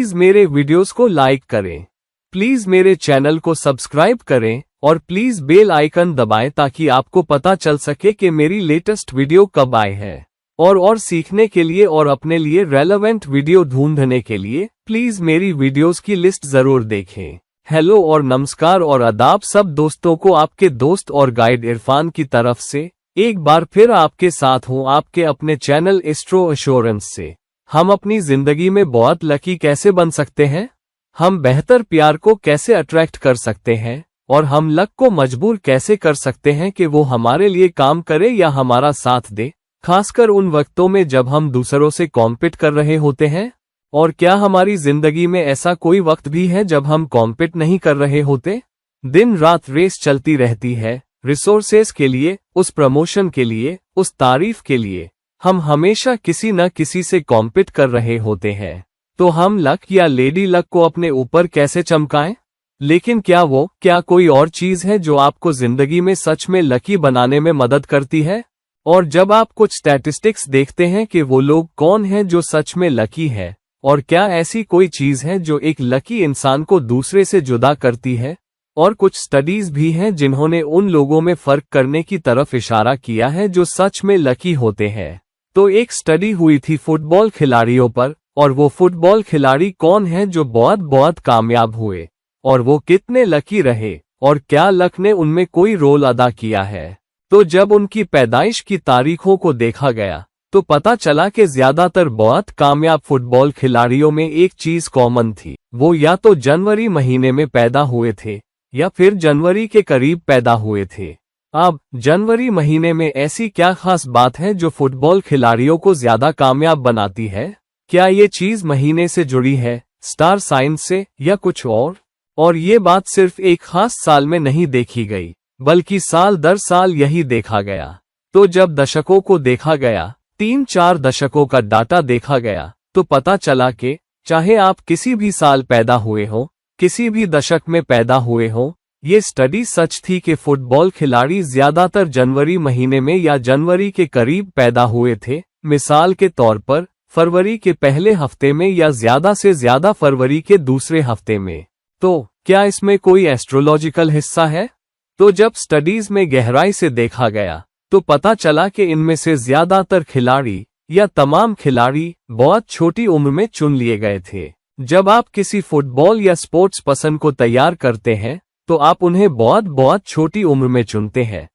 Please मेरे videos को like करें, प्लीज मेरे चैनल को सब्सक्राइब करें और प्लीज बेल आइकन दबाएं ताकि आपको पता चल सके कि मेरी लेटेस्ट वीडियो कब आए है। और सीखने के लिए और अपने लिए रेलेवेंट वीडियो ढूंढने के लिए प्लीज मेरी वीडियोस की लिस्ट जरूर देखें। हेलो और नमस्कार और आदाब सब दोस्तों को, आपके दोस्त और गाइड इरफान की तरफ से एक बार फिर आपके साथ हूं आपके अपने चैनल एस्ट्रो एश्योरेंस से। हम अपनी जिंदगी में बहुत लकी कैसे बन सकते हैं, हम बेहतर प्यार को कैसे अट्रैक्ट कर सकते हैं और हम लक को मजबूर कैसे कर सकते हैं कि वो हमारे लिए काम करे या हमारा साथ दे, खासकर उन वक्तों में जब हम दूसरों से कॉम्पीट कर रहे होते हैं। और क्या हमारी जिंदगी में ऐसा कोई वक्त भी है जब हम कॉम्पीट नहीं कर रहे होते? दिन रात रेस चलती रहती है, रिसोर्सेस के लिए, उस प्रमोशन के लिए, उस तारीफ के लिए। हम हमेशा किसी न किसी से कॉम्पीट कर रहे होते हैं। तो हम लक या लेडी लक को अपने ऊपर कैसे चमकाएं? लेकिन क्या कोई और चीज है जो आपको जिंदगी में सच में लकी बनाने में मदद करती है? और जब आप कुछ स्टैटिस्टिक्स देखते हैं कि वो लोग कौन हैं जो सच में लकी है, और क्या ऐसी कोई चीज है जो एक लकी इंसान को दूसरे से जुदा करती है? और कुछ स्टडीज भी हैं जिन्होंने उन लोगों में फर्क करने की तरफ इशारा किया है जो सच में लकी होते हैं। तो एक स्टडी हुई थी फुटबॉल खिलाड़ियों पर, और वो फुटबॉल खिलाड़ी कौन हैं जो बहुत कामयाब हुए, और वो कितने लकी रहे, और क्या लक ने उनमें कोई रोल अदा किया है। तो जब उनकी पैदाइश की तारीखों को देखा गया तो पता चला कि ज्यादातर बहुत कामयाब फुटबॉल खिलाड़ियों में एक चीज कॉमन थी, वो या तो जनवरी महीने में पैदा हुए थे या फिर जनवरी के करीब पैदा हुए थे। अब जनवरी महीने में ऐसी क्या खास बात है जो फुटबॉल खिलाड़ियों को ज्यादा कामयाब बनाती है? क्या ये चीज महीने से जुड़ी है, स्टार साइन से, या कुछ और? और ये बात सिर्फ एक खास साल में नहीं देखी गई, बल्कि साल दर साल यही देखा गया। तो जब दशकों को देखा गया, 3-4 दशकों का डाटा देखा गया, तो पता चला कि चाहे आप किसी भी साल पैदा हुए हो, किसी भी दशक में पैदा हुए हो, ये स्टडी सच थी कि फुटबॉल खिलाड़ी ज्यादातर जनवरी महीने में या जनवरी के करीब पैदा हुए थे। मिसाल के तौर पर फरवरी के पहले हफ्ते में या ज्यादा से ज्यादा फरवरी के दूसरे हफ्ते में। तो क्या इसमें कोई एस्ट्रोलॉजिकल हिस्सा है? तो जब स्टडीज में गहराई से देखा गया तो पता चला कि इनमें से ज्यादातर खिलाड़ी या तमाम खिलाड़ी बहुत छोटी उम्र में चुन लिए गए थे। जब आप किसी फुटबॉल या स्पोर्ट्स पर्सन को तैयार करते हैं तो आप उन्हें बहुत छोटी उम्र में चुनते हैं।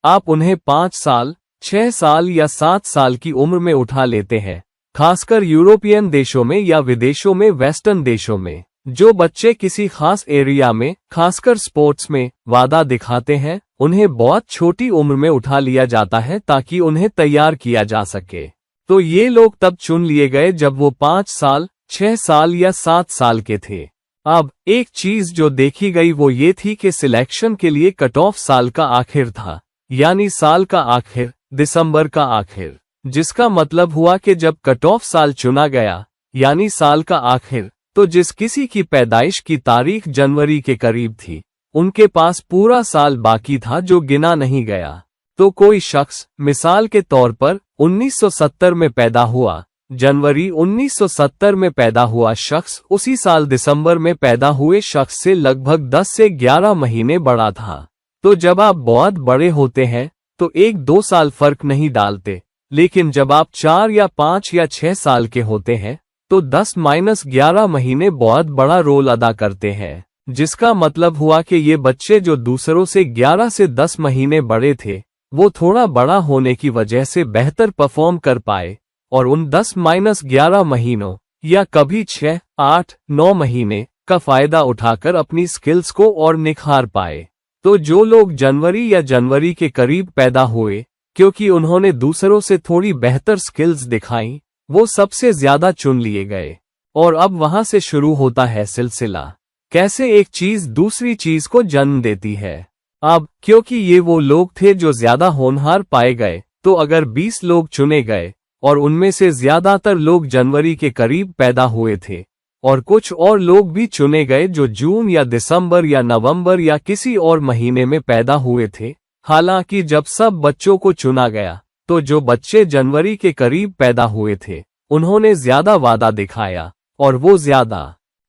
आप उन्हें 5 साल, 6 साल या 7 साल की उम्र में उठा लेते हैं, खासकर यूरोपियन देशों में या विदेशों में, वेस्टर्न देशों में। जो बच्चे किसी खास एरिया में, खासकर स्पोर्ट्स में, वादा दिखाते हैं, उन्हें बहुत छोटी उम्र में उठा लिया जाता है ताकि उन्हें तैयार किया जा सके। तो ये लोग तब चुन लिए गए जब वो 5 साल, 6 साल या 7 साल के थे। अब एक चीज जो देखी गई वो ये थी कि सिलेक्शन के लिए कट ऑफ साल का आखिर था, यानी साल का आखिर, दिसंबर का आखिर, जिसका मतलब हुआ कि जब कट ऑफ साल चुना गया, यानी साल का आखिर, तो जिस किसी की पैदाइश की तारीख जनवरी के करीब थी, उनके पास पूरा साल बाकी था जो गिना नहीं गया। तो कोई शख्स, मिसाल के तौर पर 1970 में पैदा हुआ, जनवरी 1970 में पैदा हुआ शख्स उसी साल दिसंबर में पैदा हुए शख्स से लगभग 10 से 11 महीने बड़ा था। तो जब आप बहुत बड़े होते हैं तो 1-2 साल फर्क नहीं डालते, लेकिन जब आप 4 या 5 या 6 साल के होते हैं तो 10-11 महीने बहुत बड़ा रोल अदा करते हैं, जिसका मतलब हुआ कि ये बच्चे जो दूसरों से 11 से 10 महीने बड़े थे, वो थोड़ा बड़ा होने की वजह से बेहतर परफॉर्म कर पाए और उन 10-11 महीनों या कभी 6-8-9 महीने का फायदा उठाकर अपनी स्किल्स को और निखार पाए। तो जो लोग जनवरी या जनवरी के करीब पैदा हुए क्योंकि उन्होंने दूसरों से थोड़ी बेहतर स्किल्स दिखाई, वो सबसे ज्यादा चुन लिए गए। और अब वहां से शुरू होता है सिलसिला, कैसे एक चीज दूसरी चीज को जन्म देती है। अब क्योंकि ये वो लोग थे जो ज्यादा होनहार पाए गए, तो अगर 20 लोग चुने गए और उनमें से ज्यादातर लोग जनवरी के करीब पैदा हुए थे और कुछ और लोग भी चुने गए जो जून या दिसंबर या नवंबर या किसी और महीने में पैदा हुए थे, हालांकि जब सब बच्चों को चुना गया तो जो बच्चे जनवरी के करीब पैदा हुए थे उन्होंने ज्यादा वादा दिखाया और वो ज्यादा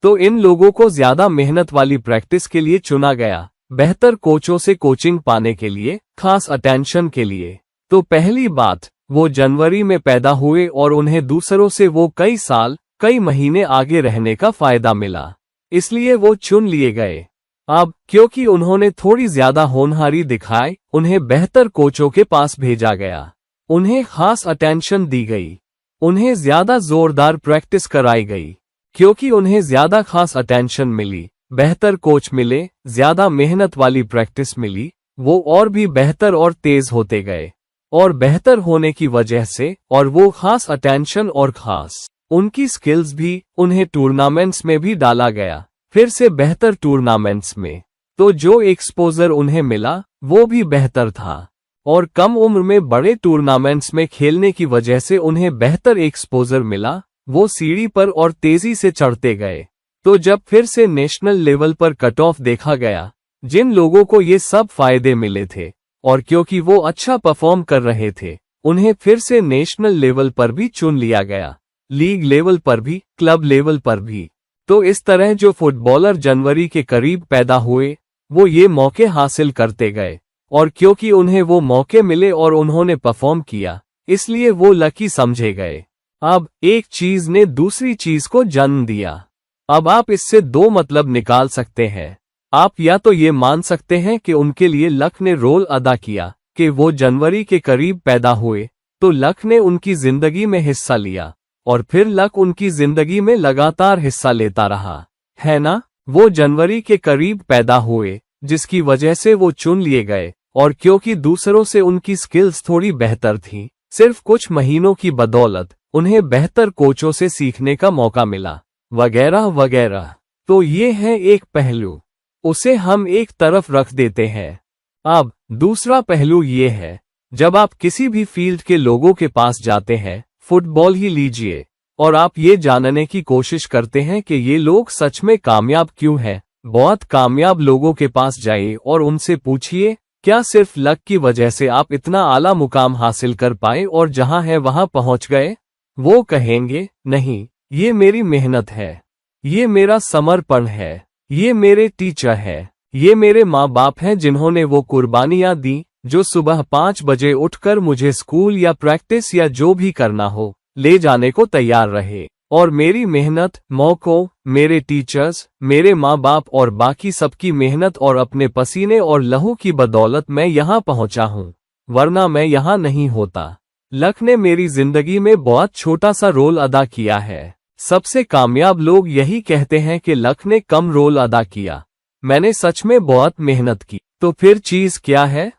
तो इन लोगों को ज्यादा मेहनत वाली प्रैक्टिस के लिए चुना गया, बेहतर कोचों से कोचिंग पाने के लिए, खास अटेंशन के लिए। तो पहली बात, वो जनवरी में पैदा हुए और उन्हें दूसरों से वो कई साल, कई महीने आगे रहने का फायदा मिला, इसलिए वो चुन लिए गए। अब क्योंकि उन्होंने थोड़ी ज्यादा होनहारी दिखाई, उन्हें बेहतर कोचों के पास भेजा गया, उन्हें खास अटेंशन दी गई, उन्हें ज्यादा जोरदार प्रैक्टिस कराई गई। क्योंकि उन्हें ज्यादा खास अटेंशन मिली, बेहतर कोच मिले, ज्यादा मेहनत वाली प्रैक्टिस मिली, वो और भी बेहतर और तेज होते गए। और बेहतर होने की वजह से और वो खास अटेंशन और खास उनकी स्किल्स भी, उन्हें टूर्नामेंट्स में भी डाला गया, फिर से बेहतर टूर्नामेंट्स में। तो जो एक्सपोजर उन्हें मिला वो भी बेहतर था, और कम उम्र में बड़े टूर्नामेंट्स में खेलने की वजह से उन्हें बेहतर एक्सपोजर मिला, वो सीढ़ी पर और तेजी से चढ़ते गए। तो जब फिर से नेशनल लेवल पर कट ऑफ देखा गया, जिन लोगों को ये सब फायदे मिले थे और क्योंकि वो अच्छा परफॉर्म कर रहे थे, उन्हें फिर से नेशनल लेवल पर भी चुन लिया गया, लीग लेवल पर भी, क्लब लेवल पर भी। तो इस तरह जो फुटबॉलर जनवरी के करीब पैदा हुए, वो ये मौके हासिल करते गए, और क्योंकि उन्हें वो मौके मिले और उन्होंने परफॉर्म किया, इसलिए वो लकी समझे गए। अब एक चीज ने दूसरी चीज को जन्म दिया। अब आप इससे दो मतलब निकाल सकते हैं। आप या तो ये मान सकते हैं कि उनके लिए लक ने रोल अदा किया, कि वो जनवरी के करीब पैदा हुए, तो लक ने उनकी जिंदगी में हिस्सा लिया, और फिर लक उनकी जिंदगी में लगातार हिस्सा लेता रहा, है ना? वो जनवरी के करीब पैदा हुए, जिसकी वजह से वो चुन लिए गए, और क्योंकि दूसरों से उनकी स्किल्स थोड़ी बेहतर थी, सिर्फ कुछ महीनों की बदौलत उन्हें बेहतर कोचों से सीखने का मौका मिला, वगैरह वगैरह। तो ये है एक पहलू, उसे हम एक तरफ रख देते हैं। अब दूसरा पहलू ये है, जब आप किसी भी फील्ड के लोगों के पास जाते हैं, फुटबॉल ही लीजिए, और आप ये जानने की कोशिश करते हैं कि ये लोग सच में कामयाब क्यों हैं, बहुत कामयाब लोगों के पास जाइए और उनसे पूछिए, क्या सिर्फ लक की वजह से आप इतना आला मुकाम हासिल कर पाए और जहां है वहां पहुंच गए? वो कहेंगे, नहीं, ये मेरी मेहनत है, ये मेरा समर्पण है, ये मेरे टीचर है, ये मेरे माँ बाप हैं जिन्होंने वो कुर्बानियां दी, जो सुबह 5 बजे उठकर मुझे स्कूल या प्रैक्टिस या जो भी करना हो ले जाने को तैयार रहे, और मेरी मेहनत, मौकों, मेरे टीचर्स, मेरे माँ बाप और बाकी सबकी मेहनत और अपने पसीने और लहू की बदौलत मैं यहाँ पहुँचा हूँ, वरना मैं यहाँ नहीं होता। लक ने मेरी जिंदगी में बहुत छोटा सा रोल अदा किया है। सबसे कामयाब लोग यही कहते हैं कि लक ने कम रोल अदा किया, मैंने सच में बहुत मेहनत की। तो फिर चीज क्या है?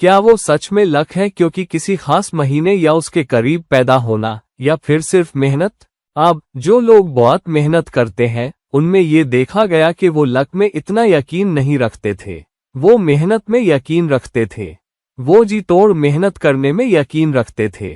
क्या वो सच में लक है क्योंकि किसी खास महीने या उसके करीब पैदा होना, या फिर सिर्फ मेहनत? अब जो लोग बहुत मेहनत करते हैं, उनमें ये देखा गया कि वो लक में इतना यकीन नहीं रखते थे, वो मेहनत में यकीन रखते थे, वो जी तोड़ मेहनत करने में यकीन रखते थे।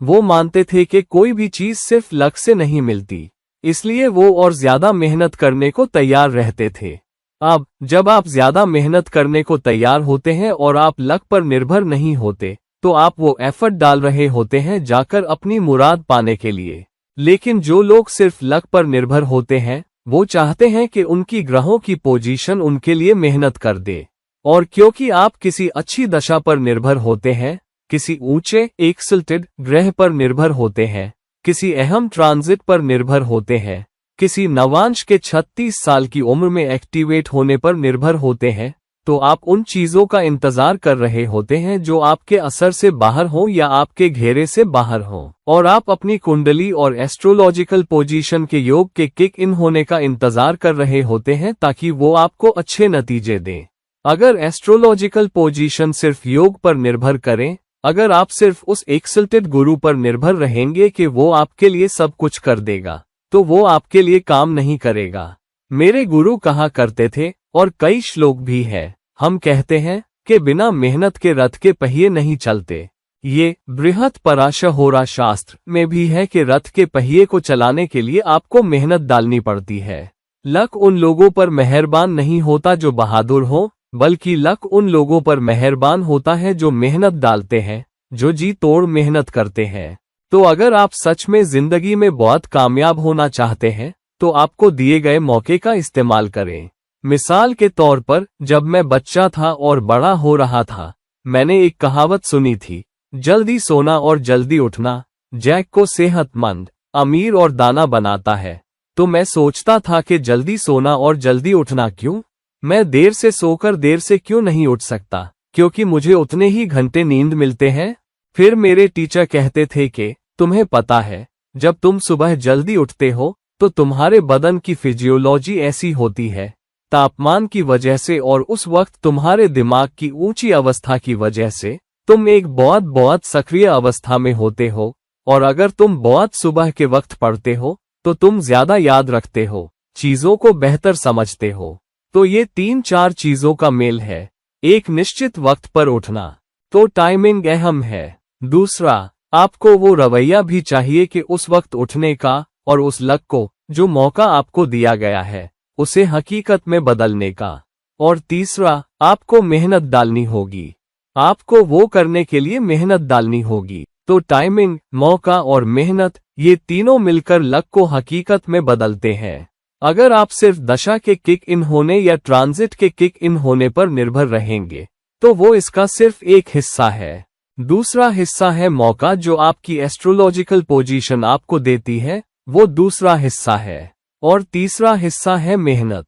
वो मानते थे कि कोई भी चीज सिर्फ लक से नहीं मिलती, इसलिए वो और ज्यादा मेहनत करने को तैयार रहते थे। अब जब आप ज्यादा मेहनत करने को तैयार होते हैं और आप लक पर निर्भर नहीं होते, तो आप वो एफर्ट डाल रहे होते हैं जाकर अपनी मुराद पाने के लिए। लेकिन जो लोग सिर्फ लक पर निर्भर होते हैं, वो चाहते हैं कि उनकी ग्रहों की पोजीशन उनके लिए मेहनत कर दे। और क्योंकि आप किसी अच्छी दशा पर निर्भर होते हैं, किसी ऊंचे एक्सल्टेड ग्रह पर निर्भर होते हैं, किसी अहम ट्रांजिट पर निर्भर होते हैं, किसी नवांश के 36 साल की उम्र में एक्टिवेट होने पर निर्भर होते हैं, तो आप उन चीजों का इंतजार कर रहे होते हैं जो आपके असर से बाहर हो या आपके घेरे से बाहर हो, और आप अपनी कुंडली और एस्ट्रोलॉजिकल पोजीशन के योग के किक इन होने का इंतजार कर रहे होते हैं ताकि वो आपको अच्छे नतीजे दें। अगर एस्ट्रोलॉजिकल पोजीशन सिर्फ योग पर निर्भर करें, अगर आप सिर्फ उस एक्सल्टेड गुरु पर निर्भर रहेंगे कि वो आपके लिए सब कुछ कर देगा, तो वो आपके लिए काम नहीं करेगा। मेरे गुरु कहा करते थे, और कई श्लोक भी है, हम कहते हैं कि बिना मेहनत के रथ के पहिए नहीं चलते। ये बृहत पराशर शास्त्र में भी है कि रथ के पहिए को चलाने के लिए आपको मेहनत डालनी पड़ती है। लक उन लोगों पर मेहरबान नहीं होता जो बहादुर हो, बल्कि लक उन लोगों पर मेहरबान होता है जो मेहनत डालते हैं, जो जी तोड़ मेहनत करते हैं। तो अगर आप सच में जिंदगी में बहुत कामयाब होना चाहते हैं, तो आपको दिए गए मौके का इस्तेमाल करें। मिसाल के तौर पर, जब मैं बच्चा था और बड़ा हो रहा था, मैंने एक कहावत सुनी थी, जल्दी सोना और जल्दी उठना जैक को सेहतमंद, अमीर और दाना बनाता है। तो मैं सोचता था कि जल्दी सोना और जल्दी उठना क्यों? मैं देर से सोकर देर से क्यों नहीं उठ सकता, क्योंकि मुझे उतने ही घंटे नींद मिलते हैं। फिर मेरे टीचर कहते थे कि तुम्हें पता है, जब तुम सुबह जल्दी उठते हो तो तुम्हारे बदन की फिजियोलॉजी ऐसी होती है, तापमान की वजह से और उस वक्त तुम्हारे दिमाग की ऊंची अवस्था की वजह से तुम एक बहुत सक्रिय अवस्था में होते हो, और अगर तुम बहुत सुबह के वक्त पढ़ते हो तो तुम ज्यादा याद रखते हो, चीजों को बेहतर समझते हो। तो ये 3-4 चीजों का मेल है। एक निश्चित वक्त पर उठना, तो टाइमिंग अहम है। दूसरा, आपको वो रवैया भी चाहिए कि उस वक्त उठने का, और उस लक को, जो मौका आपको दिया गया है, उसे हकीकत में बदलने का। और तीसरा, आपको मेहनत डालनी होगी। आपको वो करने के लिए मेहनत डालनी होगी। तो टाइमिंग, मौका और मेहनत, ये तीनों मिलकर लक को हकीकत में बदलते हैं। अगर आप सिर्फ दशा के किक इन होने या ट्रांजिट के किक इन होने पर निर्भर रहेंगे, तो वो इसका सिर्फ एक हिस्सा है। दूसरा हिस्सा है मौका, जो आपकी एस्ट्रोलॉजिकल पोजीशन आपको देती है, वो दूसरा हिस्सा है। और तीसरा हिस्सा है मेहनत।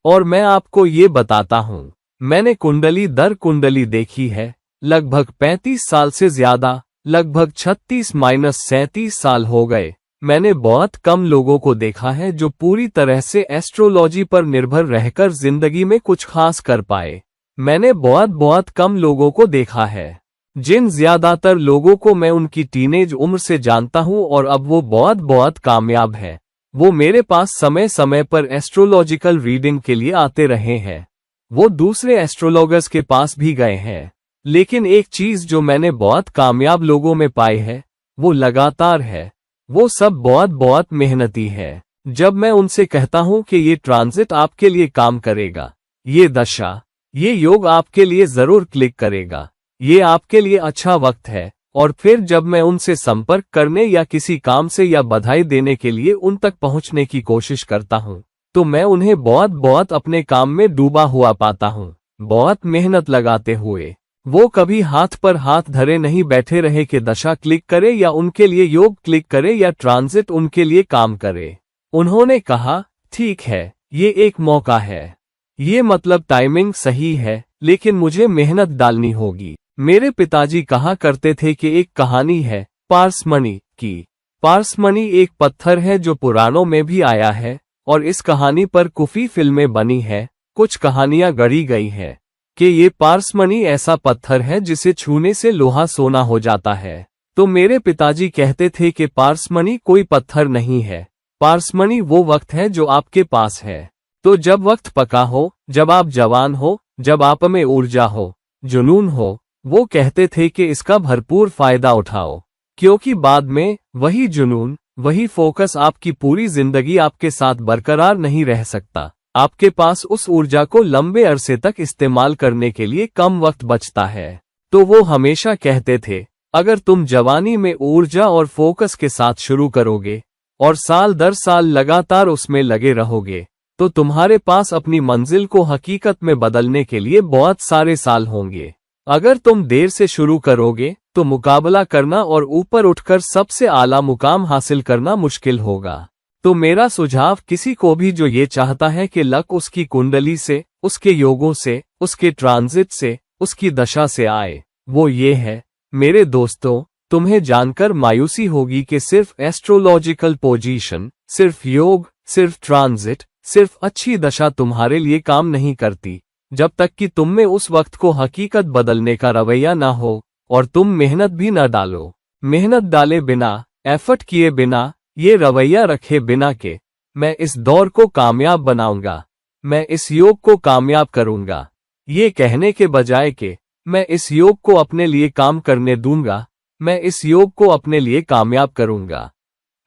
और मैं आपको ये बताता हूं, मैंने कुंडली दर कुंडली देखी है, लगभग 35 साल से ज्यादा, लगभग 36-37 साल हो गए। मैंने बहुत कम लोगों को देखा है जो पूरी तरह से एस्ट्रोलॉजी पर निर्भर रहकर जिंदगी में कुछ खास कर पाए। मैंने बहुत कम लोगों को देखा है। जिन ज्यादातर लोगों को मैं उनकी टीनेज उम्र से जानता हूं और अब वो बहुत कामयाब है, वो मेरे पास समय समय पर एस्ट्रोलॉजिकल रीडिंग के लिए आते रहे हैं। वो दूसरे एस्ट्रोलॉगर्स के पास भी गए हैं। लेकिन एक चीज जो मैंने बहुत कामयाब लोगों में पाई है, वो लगातार है। वो सब बहुत मेहनती है। जब मैं उनसे कहता हूं कि ये ट्रांजिट आपके लिए काम करेगा, ये दशा, ये योग आपके लिए जरूर क्लिक करेगा, ये आपके लिए अच्छा वक्त है, और फिर जब मैं उनसे संपर्क करने या किसी काम से या बधाई देने के लिए उन तक पहुंचने की कोशिश करता हूं, तो मैं उन्हें बहुत अपने काम में डूबा हुआ पाता हूं, बहुत मेहनत लगाते हुए। वो कभी हाथ पर हाथ धरे नहीं बैठे रहे कि दशा क्लिक करे या उनके लिए योग क्लिक करे या ट्रांजिट उनके लिए काम करे। उन्होंने कहा, ठीक है, ये एक मौका है, ये मतलब टाइमिंग सही है, लेकिन मुझे मेहनत डालनी होगी। मेरे पिताजी कहा करते थे कि एक कहानी है पारसमणि की। पारसमणि एक पत्थर है जो पुराणों में भी आया है, और इस कहानी पर कुफी फिल्में बनी है, कुछ कहानियां गढ़ी गई है कि ये पारसमणि ऐसा पत्थर है जिसे छूने से लोहा सोना हो जाता है। तो मेरे पिताजी कहते थे कि पारसमणि कोई पत्थर नहीं है, पारसमणि वो वक्त है जो आपके पास है। तो जब वक्त पका हो, जब आप जवान हो, जब आप में ऊर्जा हो, जुनून हो, वो कहते थे कि इसका भरपूर फायदा उठाओ, क्योंकि बाद में वही जुनून, वही फोकस आपकी पूरी जिंदगी आपके साथ बरकरार नहीं रह सकता। आपके पास उस ऊर्जा को लंबे अरसे तक इस्तेमाल करने के लिए कम वक्त बचता है। तो वो हमेशा कहते थे, अगर तुम जवानी में ऊर्जा और फोकस के साथ शुरू करोगे और साल दर साल लगातार उसमें लगे रहोगे, तो तुम्हारे पास अपनी मंजिल को हकीकत में बदलने के लिए बहुत सारे साल होंगे। अगर तुम देर से शुरू करोगे तो मुकाबला करना और ऊपर उठकर सबसे आला मुकाम हासिल करना मुश्किल होगा। तो मेरा सुझाव किसी को भी जो ये चाहता है कि लक उसकी कुंडली से, उसके योगों से, उसके ट्रांजिट से, उसकी दशा से आए, वो ये है, मेरे दोस्तों, तुम्हें जानकर मायूसी होगी कि सिर्फ एस्ट्रोलॉजिकल पोजीशन, सिर्फ योग, सिर्फ ट्रांजिट, सिर्फ अच्छी दशा तुम्हारे लिए काम नहीं करती, जब तक कि तुम में उस वक्त को हकीकत बदलने का रवैया ना हो और तुम मेहनत भी ना डालो। मेहनत डाले बिना, एफर्ट किए बिना, ये रवैया रखे बिना के मैं इस दौर को कामयाब बनाऊंगा, मैं इस योग को कामयाब करूंगा, ये कहने के बजाय कि मैं इस योग को अपने लिए काम करने दूंगा, मैं इस योग को अपने लिए कामयाब करूंगा,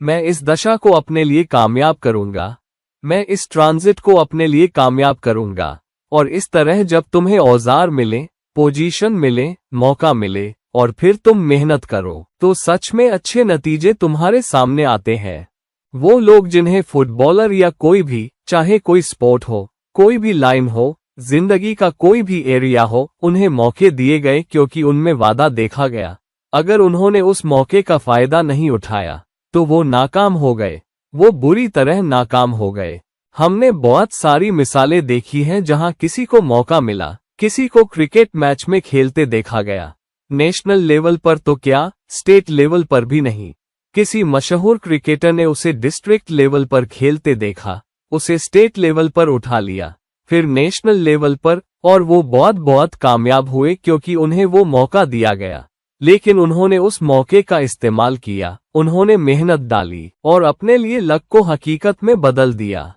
मैं इस दशा को अपने लिए कामयाब करूंगा, मैं इस ट्रांजिट को अपने लिए कामयाब करूंगा। और इस तरह जब तुम्हें औजार मिले, पोजीशन मिले, मौका मिले और फिर तुम मेहनत करो, तो सच में अच्छे नतीजे तुम्हारे सामने आते हैं। वो लोग जिन्हें फुटबॉलर या कोई भी, चाहे कोई स्पोर्ट हो, कोई भी लाइन हो, जिंदगी का कोई भी एरिया हो, उन्हें मौके दिए गए क्योंकि उनमें वादा देखा गया। अगर उन्होंने उस मौके का फायदा नहीं उठाया तो वो नाकाम हो गए, वो बुरी तरह नाकाम हो गए। हमने बहुत सारी मिसालें देखी हैं जहां किसी को मौका मिला, किसी को क्रिकेट मैच में खेलते देखा गया, नेशनल लेवल पर तो क्या, स्टेट लेवल पर भी नहीं। किसी मशहूर क्रिकेटर ने उसे डिस्ट्रिक्ट लेवल पर खेलते देखा, उसे स्टेट लेवल पर उठा लिया, फिर नेशनल लेवल पर, और वो बहुत कामयाब हुए क्योंकि उन्हें वो मौका दिया गया। लेकिन उन्होंने उस मौके का इस्तेमाल किया, उन्होंने मेहनत डाली और अपने लिए लक को हकीकत में बदल दिया।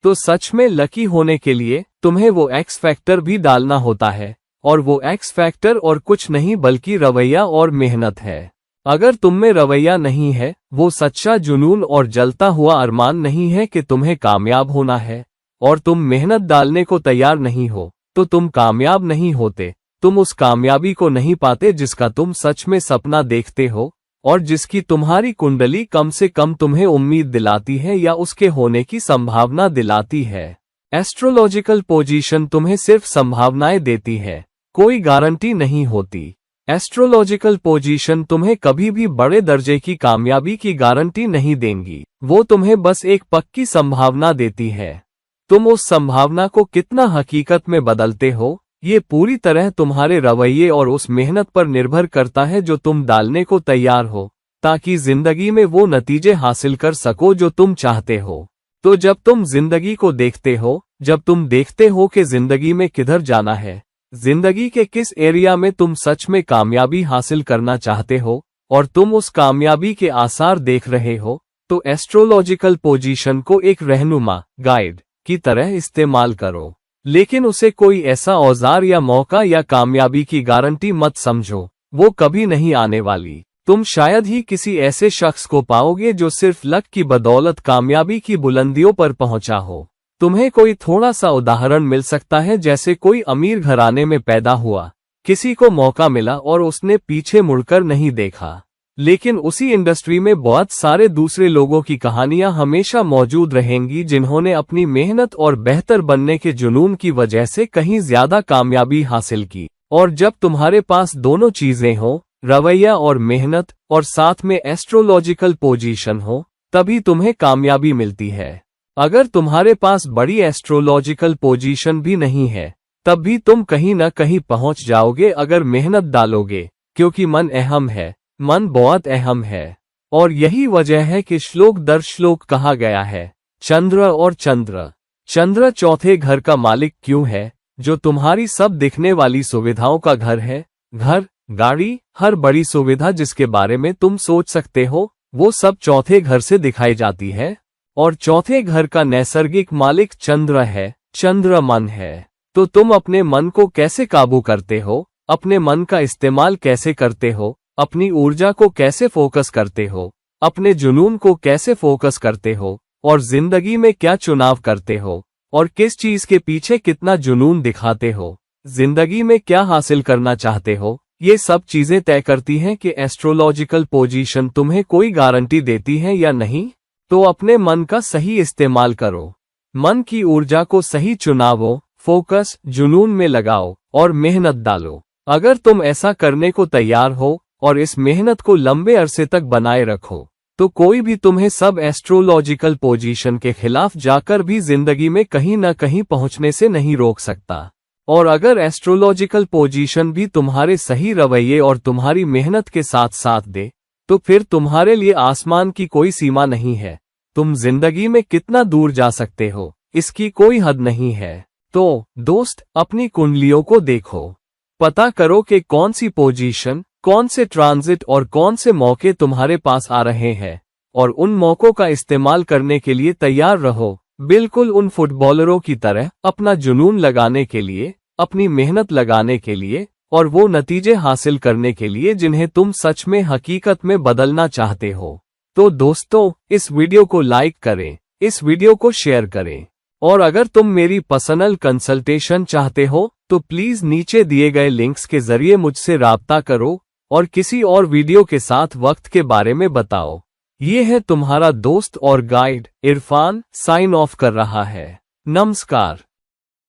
तो सच में लकी होने के लिए तुम्हें वो एक्स फैक्टर भी डालना होता है, और वो एक्स फैक्टर और कुछ नहीं बल्कि रवैया और मेहनत है। अगर तुम में रवैया नहीं है, वो सच्चा जुनून और जलता हुआ अरमान नहीं है कि तुम्हें कामयाब होना है, और तुम मेहनत डालने को तैयार नहीं हो, तो तुम कामयाब नहीं होते। तुम उस कामयाबी को नहीं पाते जिसका तुम सच में सपना देखते हो, और जिसकी तुम्हारी कुंडली कम से कम तुम्हें उम्मीद दिलाती है या उसके होने की संभावना दिलाती है। एस्ट्रोलॉजिकल पोजीशन तुम्हें सिर्फ संभावनाएं देती है, कोई गारंटी नहीं होती। एस्ट्रोलॉजिकल पोजीशन तुम्हें कभी भी बड़े दर्जे की कामयाबी की गारंटी नहीं देंगी, वो तुम्हें बस एक पक्की संभावना देती है। तुम उस संभावना को कितना हकीकत में बदलते हो, ये पूरी तरह तुम्हारे रवैये और उस मेहनत पर निर्भर करता है जो तुम डालने को तैयार हो, ताकि जिंदगी में वो नतीजे हासिल कर सको जो तुम चाहते हो। तो जब तुम जिंदगी को देखते हो, जब तुम देखते हो कि जिंदगी में किधर जाना है, जिंदगी के किस एरिया में तुम सच में कामयाबी हासिल करना चाहते हो, और तुम उस कामयाबी के आसार देख रहे हो, तो एस्ट्रोलॉजिकल पोजीशन को एक रहनुमा, गाइड की तरह इस्तेमाल करो। लेकिन उसे कोई ऐसा औजार या मौका या कामयाबी की गारंटी मत समझो, वो कभी नहीं आने वाली। तुम शायद ही किसी ऐसे शख्स को पाओगे जो सिर्फ लक की बदौलत कामयाबी की बुलंदियों पर पहुंचा हो। तुम्हें कोई थोड़ा सा उदाहरण मिल सकता है, जैसे कोई अमीर घराने में पैदा हुआ, किसी को मौका मिला और उसने पीछे मुड़कर नहीं देखा। लेकिन उसी इंडस्ट्री में बहुत सारे दूसरे लोगों की कहानियां हमेशा मौजूद रहेंगी जिन्होंने अपनी मेहनत और बेहतर बनने के जुनून की वजह से कहीं ज्यादा कामयाबी हासिल की। और जब तुम्हारे पास दोनों चीजें हो, रवैया और मेहनत, और साथ में एस्ट्रोलॉजिकल पोजीशन हो, तभी तुम्हें कामयाबी मिलती है। अगर तुम्हारे पास बड़ी एस्ट्रोलॉजिकल पोजीशन भी नहीं है, तब भी तुम कहीं न कहीं पहुंच जाओगे अगर मेहनत डालोगे, क्योंकि मन अहम है, मन बहुत अहम है। और यही वजह है कि श्लोक दर श्लोक कहा गया है, चंद्र और चंद्र। चंद्र चौथे घर का मालिक क्यों है, जो तुम्हारी सब दिखने वाली सुविधाओं का घर है। घर, गाड़ी, हर बड़ी सुविधा जिसके बारे में तुम सोच सकते हो, वो सब चौथे घर से दिखाई जाती है। और चौथे घर का नैसर्गिक मालिक चंद्र है, चंद्र मन है। तो तुम अपने मन को कैसे काबू करते हो, अपने मन का इस्तेमाल कैसे करते हो, अपनी ऊर्जा को कैसे फोकस करते हो, अपने जुनून को कैसे फोकस करते हो, और जिंदगी में क्या चुनाव करते हो, और किस चीज के पीछे कितना जुनून दिखाते हो, जिंदगी में क्या हासिल करना चाहते हो, ये सब चीजें तय करती हैं कि एस्ट्रोलॉजिकल पोजीशन तुम्हें कोई गारंटी देती है या नहीं। तो अपने मन का सही इस्तेमाल करो, मन की ऊर्जा को सही चुनावो, फोकस, जुनून में लगाओ और मेहनत डालो। अगर तुम ऐसा करने को तैयार हो और इस मेहनत को लंबे अरसे तक बनाए रखो, तो कोई भी तुम्हें सब एस्ट्रोलॉजिकल पोजीशन के खिलाफ जाकर भी जिंदगी में कहीं न कहीं पहुंचने से नहीं रोक सकता। और अगर एस्ट्रोलॉजिकल पोजीशन भी तुम्हारे सही रवैये और तुम्हारी मेहनत के साथ साथ दे, तो फिर तुम्हारे लिए आसमान की कोई सीमा नहीं है। तुम जिंदगी में कितना दूर जा सकते हो, इसकी कोई हद नहीं है। तो दोस्त, अपनी कुंडलियों को देखो, पता करो कि कौन सी पोजीशन, कौन से ट्रांजिट और कौन से मौके तुम्हारे पास आ रहे हैं, और उन मौकों का इस्तेमाल करने के लिए तैयार रहो। बिल्कुल उन फुटबॉलरों की तरह अपना जुनून लगाने के लिए, अपनी मेहनत लगाने के लिए, और वो नतीजे हासिल करने के लिए जिन्हें तुम सच में हकीकत में बदलना चाहते हो। तो दोस्तों, इस वीडियो को लाइक करें, इस वीडियो को शेयर करें, और अगर तुम मेरी पर्सनल कंसल्टेशन चाहते हो तो प्लीज नीचे दिए गए लिंक्स के जरिए मुझसे राब्ता करो और किसी और वीडियो के साथ वक्त के बारे में बताओ। ये है तुम्हारा दोस्त और गाइड इरफान, साइन ऑफ कर रहा है। नमस्कार।